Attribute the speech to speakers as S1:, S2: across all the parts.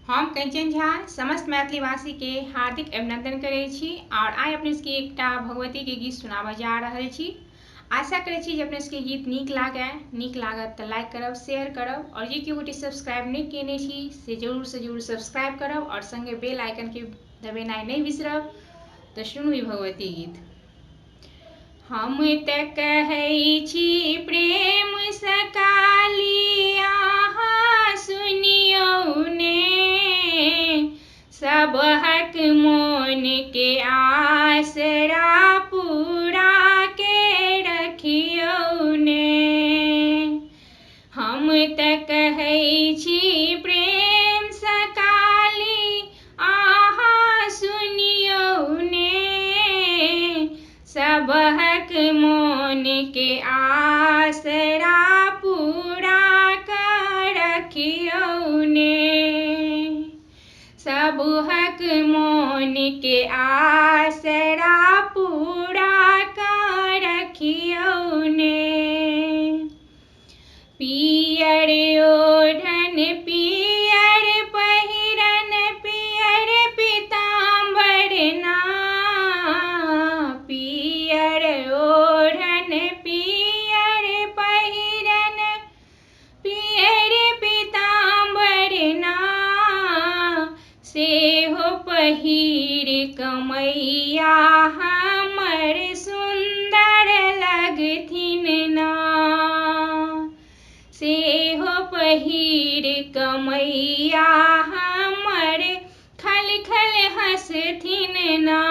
S1: हम कंचन झा समस्त मैथिली भाषी के हार्दिक अभिनंदन करै छी और आइ अपने सबके एकटा भगवती के गीत सुनाबऽ जा रहल छी। आशा करै छी जे अपने सबके गीत नीक लागत तऽ लाइक करब, शेयर करब और जे केओ गोटे सब्सक्राइब नहीं केने छी से जरूर से जरूर सब्सक्राइब करब और संगे बेल आइकन के दबेनाइ नहीं बिसरब। तऽ सुनू ई भगवती गीत। हम तऽ कहै छी प्रेम सँ काली अहाँ सुनियौ ने, सबहक मोन के आसरा पूरा के रखियौ ने। हम तऽ कहै छी प्रेम सँ काली अहाँ सुनियौ ने, सबहक मोन के आसरा पूरा कर रखियौ ने। सबहक मोन के आसरा पूरा कर रखियौ ने। पियर ओढ़न पियर पहिरन पियर पीताम्बर ना, पियर ओढ़न पियर पहिरन पियर पीताम्बर ना, सेहो पहिर कमैया हमर सुन्दर लगथिन ना, सेहो पहिर कमैया हमर खल खल हँसथिन ना।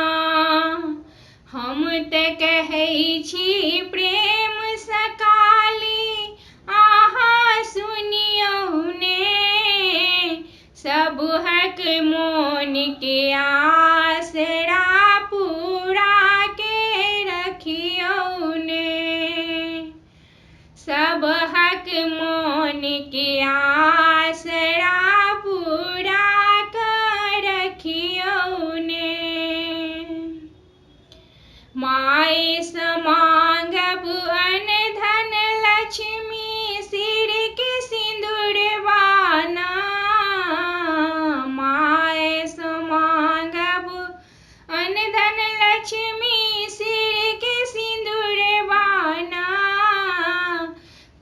S1: हम तऽ कहै छी प्रेम सँ काली अहाँ सुनियौ ने, सबहक मोन के आसरा पूरा के रखियौ ने। सबहक मोन के आसरा पूरा कर रखियौ ने। माय सँ मांगब अन्न धन लक्ष्मी सिर के सिंदूरवा ना, माय सँ मांगब अन्न धन लक्ष्मी सिर के सिंदूरवा ना,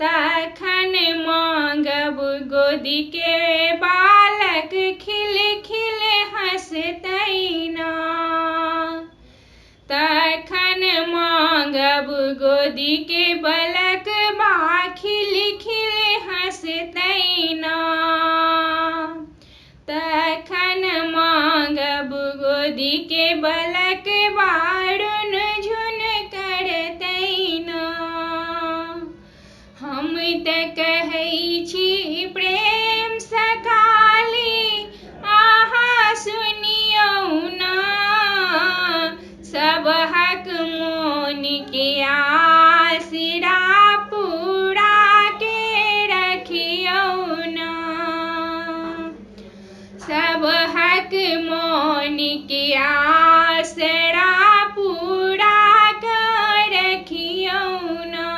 S1: तखन मांगब गोदी के बालक खिल खिल हँसतै ना, तखन मांगब गोदी के बालक बा खिल खिल हँसतै ना, तखन मांगब गोदी के बालक बारुन झुन करतै ना। हम तऽ कहै छी प्रेम सँ काली अहाँ सुनियौ ना, सबहक मोन के आसरा पूरा के रखियौ ना, सबहक मोन के आसरा पूरा कर रखियौ ना।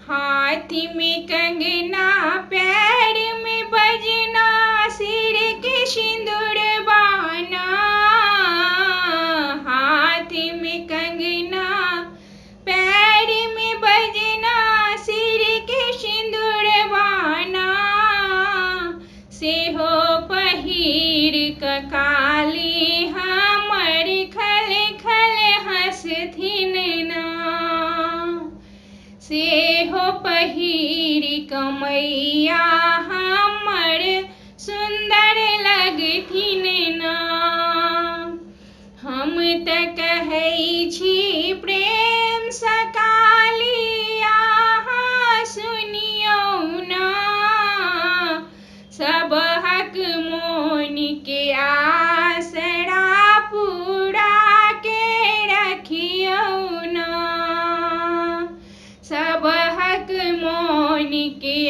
S1: हाथ में कंगना पैर में बजना सिर के सिंदूरवा ना, हाथ में कंगना पैर में बजना सिर के सिंदूरवा ना, सेहो पहिर क काली हमर खल खल हँसथिन ना, सेहो पहिर कमैया हमर सुन्दर लगथिन ना। हम तऽ कहै छी प्रेम सँ काली अहाँ सुनियौ ना, सबहक मोन के आसरा पूरा के रखियौ ना, सबहक मोन के